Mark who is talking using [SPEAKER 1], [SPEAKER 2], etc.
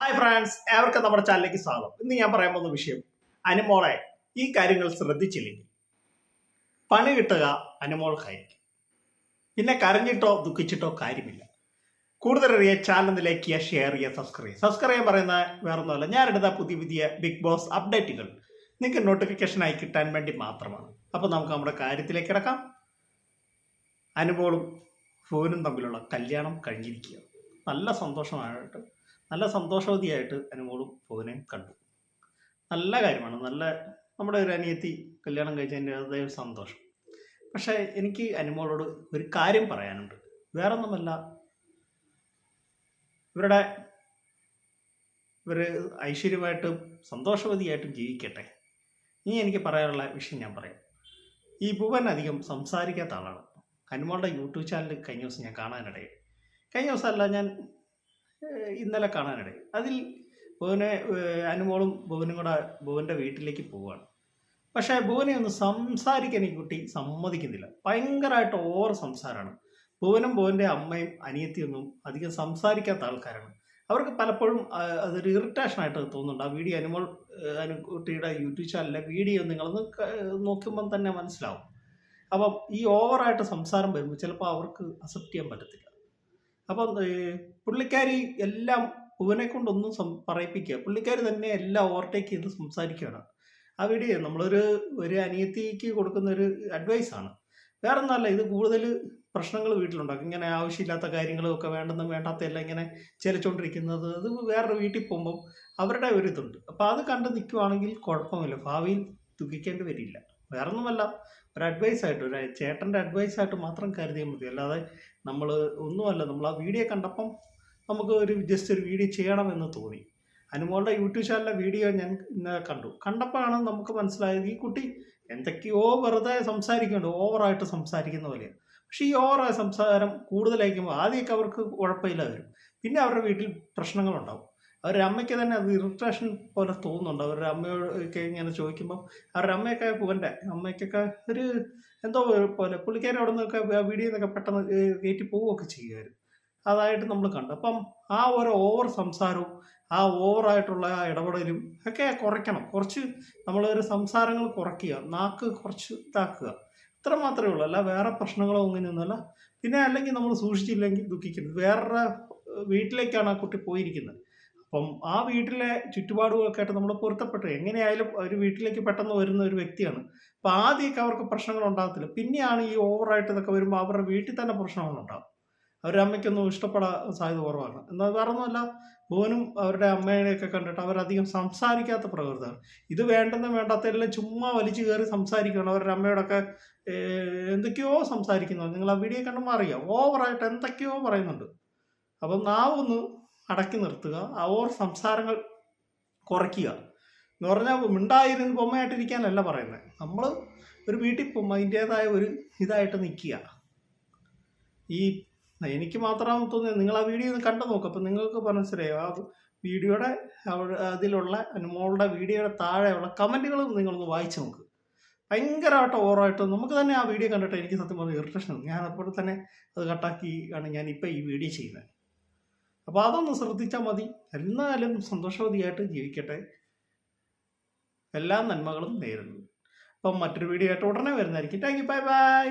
[SPEAKER 1] Hi friends, ഏവർക്കും നമ്മുടെ ചാനലിലേക്ക് സ്വാഗതം. ഇന്ന് ഞാൻ പറയാൻ പോകുന്ന വിഷയം, അനുമോളെ ഈ കാര്യങ്ങൾ ശ്രദ്ധിച്ചില്ലെങ്കിൽ പണി കിട്ടുക അനുമോൾക്കായിരിക്കും. പിന്നെ കരഞ്ഞിട്ടോ ദുഃഖിച്ചിട്ടോ കാര്യമില്ല. കൂടുതലറിയാൻ ചാനൽ ലൈക്ക് ചെയ്യുക, ഷെയർ ചെയ്യുക, സബ്സ്ക്രൈബ് ചെയ്യാൻ പറയുന്ന വേറൊന്നുമല്ല, ഞാനെടുത്ത പുതിയ ബിഗ് ബോസ് അപ്ഡേറ്റുകൾ നിങ്ങൾക്ക് നോട്ടിഫിക്കേഷനായി കിട്ടാൻ വേണ്ടി മാത്രമാണ്. അപ്പോൾ നമുക്ക് നമ്മുടെ കാര്യത്തിലേക്ക് കിടക്കാം. അനുമോളും ഫോനും തമ്മിലുള്ള കല്യാണം കഴിഞ്ഞിരിക്കുക. നല്ല സന്തോഷവതിയായിട്ട് അനുമോളും ഫോനെയും കണ്ടു. നല്ല കാര്യമാണ്. നമ്മുടെ ഒരു അനിയത്തി കല്യാണം കഴിച്ചതിൻ്റെ അതേ സന്തോഷം. പക്ഷേ എനിക്ക് അനുമോളോട് ഒരു കാര്യം പറയാനുണ്ട്. വേറൊന്നുമല്ല, ഇവർ ഐശ്വര്യമായിട്ടും സന്തോഷവതിയായിട്ടും ജീവിക്കട്ടെ. ഇനി എനിക്ക് പറയാനുള്ള വിഷയം ഞാൻ പറയാം. ഈ ഭുവൻ അധികം സംസാരിക്കാത്ത ആളാണ്. അനുമോളുടെ യൂട്യൂബ് ചാനൽ കഴിഞ്ഞ ദിവസം ഞാൻ കാണാനിടയായി. കഴിഞ്ഞ ദിവസമല്ല, ഞാൻ ഇന്നലെ കാണാനിടയായി. അതിൽ അനുമോളും ഭുവനും കൂടെ ഭുവൻ്റെ വീട്ടിലേക്ക് പോവുകയാണ്. പക്ഷേ ഭുവനെ ഒന്ന് സംസാരിക്കാൻ ഈ കുട്ടി സമ്മതിക്കുന്നില്ല. ഭയങ്കരമായിട്ട് ഓവർ സംസാരമാണ്. ഭുവൻ്റെ അമ്മയും അനിയത്തിയൊന്നും അധികം സംസാരിക്കാത്ത ആൾക്കാരാണ്. അവർക്ക് പലപ്പോഴും അതൊരു ഇറിറ്റേഷനായിട്ട് തോന്നുന്നുണ്ട്. ആ വീഡിയോ കുട്ടിയുടെ യൂട്യൂബ് ചാനലിലെ വീഡിയോ നിങ്ങളൊന്ന് നോക്കുമ്പം തന്നെ മനസ്സിലാവും. അപ്പം ഈ ഓവറായിട്ട് സംസാരം വരുമ്പോൾ ചിലപ്പോൾ അവർക്ക് അക്സെപ്റ്റ് ചെയ്യാൻ പറ്റത്തില്ല. അപ്പം പുള്ളിക്കാരി എല്ലാം ഭുവനെ കൊണ്ടൊന്നും പറയിപ്പിക്കുക, പുള്ളിക്കാരി തന്നെ എല്ലാം ഓവർടേക്ക് ചെയ്ത് സംസാരിക്കുകയാണ്. ആ വീഡിയോ ഒരു അനിയത്തിക്ക് കൊടുക്കുന്ന ഒരു അഡ്വൈസാണ്, വേറെ ഒന്നുമല്ല. ഇത് കൂടുതൽ പ്രശ്നങ്ങൾ വീട്ടിലുണ്ടാക്കും. ഇങ്ങനെ ആവശ്യമില്ലാത്ത കാര്യങ്ങളൊക്കെ വേണ്ടാത്തതെല്ലാം ഇങ്ങനെ ചിലച്ചുകൊണ്ടിരിക്കുന്നത്. അത് വേറൊരു വീട്ടിൽ പോകുമ്പം അവരുടെ ഒരു ഇതുണ്ട്. അപ്പോൾ അത് കണ്ട് നിൽക്കുവാണെങ്കിൽ കുഴപ്പമില്ല, ഭാവിയിൽ ദുഃഖിക്കേണ്ടി വരില്ല. വേറൊന്നുമല്ല, ഒരു അഡ്വൈസായിട്ട്, ഒരു ചേട്ടൻ്റെ അഡ്വൈസായിട്ട് മാത്രം കരുതിയാൽ മതി. അല്ലാതെ നമ്മൾ ആ വീഡിയോ കണ്ടപ്പം നമുക്ക് ജസ്റ്റ് ഒരു വീഡിയോ ചെയ്യണമെന്ന് തോന്നി. അനുമോളുടെ യൂട്യൂബ് ചാനലിലെ വീഡിയോ ഞാൻ ഇന്ന് കണ്ടപ്പോഴാണ് നമുക്ക് മനസ്സിലായത്, ഈ കുട്ടി എന്തൊക്കെയോ വെറുതെ സംസാരിക്കുന്നുണ്ട്, ഓവറായിട്ട് സംസാരിക്കുന്ന പോലെയാണ്. പക്ഷേ ഈ ഓവറായ സംസാരം കൂടുതലായിരിക്കുമ്പോൾ ആദ്യമൊക്കെ അവർക്ക് കുഴപ്പമില്ല വരും, പിന്നെ അവരുടെ വീട്ടിൽ പ്രശ്നങ്ങളുണ്ടാവും. അവരുടെ അമ്മയ്ക്ക് തന്നെ അത് ഇറിറ്റേഷൻ പോലെ തോന്നുന്നുണ്ട്. അവരുടെ അമ്മയൊക്കെ ഇങ്ങനെ ചോദിക്കുമ്പോൾ അവരുടെ അമ്മയൊക്കെ ഭുവൻ്റെ അമ്മയ്ക്കൊക്കെ ഒരു എന്തോ പോലെ പുള്ളിക്കാരി അവിടെ നിന്നൊക്കെ വീഡിയോ നിന്നൊക്കെ പെട്ടെന്ന് കയറ്റി പോവുകയൊക്കെ ചെയ്യുമായിരുന്നു. അതായിട്ട് നമ്മൾ കണ്ടു. അപ്പം ആ ഒരു ഓവർ സംസാരവും ആ ഓവറായിട്ടുള്ള ഇടപെടലും ഒക്കെ കുറയ്ക്കണം. കുറച്ച് നമ്മളൊരു സംസാരങ്ങൾ കുറയ്ക്കുക, നാക്ക് കുറച്ച് ഇതാക്കുക, ഇത്ര മാത്രമേ ഉള്ളൂ. അല്ല വേറെ പ്രശ്നങ്ങളോ അങ്ങനെയൊന്നുമല്ല. പിന്നെ അല്ലെങ്കിൽ നമ്മൾ സൂക്ഷിച്ചില്ലെങ്കിൽ ദുഃഖിക്കരുത്. വേറെ വീട്ടിലേക്കാണ് ആ കുട്ടി പോയിരിക്കുന്നത്. അപ്പം ആ വീട്ടിലെ ചുറ്റുപാടുകളൊക്കെ ആയിട്ട് നമ്മൾ പൊരുത്തപ്പെട്ടു. എങ്ങനെയായാലും ഒരു വീട്ടിലേക്ക് പെട്ടെന്ന് വരുന്ന ഒരു വ്യക്തിയാണ്. അപ്പം ആദ്യമൊക്കെ അവർക്ക് പ്രശ്നങ്ങൾ ഉണ്ടാകത്തില്ല. പിന്നെയാണ് ഈ ഓവറായിട്ട് ഇതൊക്കെ വരുമ്പോൾ അവരുടെ വീട്ടിൽ തന്നെ പ്രശ്നങ്ങളുണ്ടാകും. അവരുടെ അമ്മയ്ക്കൊന്നും ഇഷ്ടപ്പെടാൻ സാധ്യത കുറവാണ്. എന്നാൽ വേറെ ഒന്നുമല്ല, ഭുവനും അവരുടെ അമ്മേനെയൊക്കെ കണ്ടിട്ട് അവരധികം സംസാരിക്കാത്ത പ്രകൃതമാണ്. ഇത് വേണ്ടാത്തതെല്ലാം ചുമ്മാ വലിച്ചു കയറി സംസാരിക്കുകയാണ്. അവരുടെ അമ്മയോടൊക്കെ എന്തൊക്കെയോ സംസാരിക്കുന്നു. നിങ്ങൾ ആ വീഡിയോ കണ്ടുമ്പോൾ അറിയാം, ഓവറായിട്ട് എന്തൊക്കെയോ പറയുന്നുണ്ട്. അപ്പം നാവൊന്ന് അടക്കി നിർത്തുക, ഓവർ സംസാരങ്ങൾ കുറയ്ക്കുക. എന്ന് പറഞ്ഞാൽ മിണ്ടായിരുന്ന് ബൊമ്മയായിട്ടിരിക്കാനല്ല പറയുന്നത്. നമ്മൾ ഒരു വീട്ടിൽ പോകുമ്പോൾ അതിൻ്റേതായ ഒരു ഇതായിട്ട് നിൽക്കുക. എനിക്ക് മാത്രമാണ് തോന്നിയത്. നിങ്ങൾ ആ വീഡിയോ ഒന്ന് കണ്ടു നോക്കുക, അപ്പം നിങ്ങൾക്ക് മനസ്സിലായോ. ആ വീഡിയോയുടെ അതിലുള്ള അനുമോളുടെ വീഡിയോയുടെ താഴെയുള്ള കമൻറ്റുകളും നിങ്ങളൊന്ന് വായിച്ചു നോക്ക്. ഭയങ്കരമായിട്ട് ഓവറായിട്ട് നമുക്ക് തന്നെ ആ വീഡിയോ കണ്ടിട്ട് എനിക്ക് സത്യം പറഞ്ഞ ഇറിറ്റേഷൻ. ഞാൻ അപ്പോൾ തന്നെ അത് കട്ടാക്കി ആണ് ഞാനിപ്പോൾ ഈ വീഡിയോ ചെയ്യുന്നത്. അപ്പോൾ അതൊന്ന് ശ്രദ്ധിച്ചാൽ മതി. എന്നാലും സന്തോഷവതിയായിട്ട് ജീവിക്കട്ടെ. എല്ലാ നന്മകളും നേരുന്നു. അപ്പം മറ്റൊരു വീഡിയോ ആയിട്ട് ഉടനെ വരുന്നതായിരിക്കും. Thank you, bye bye.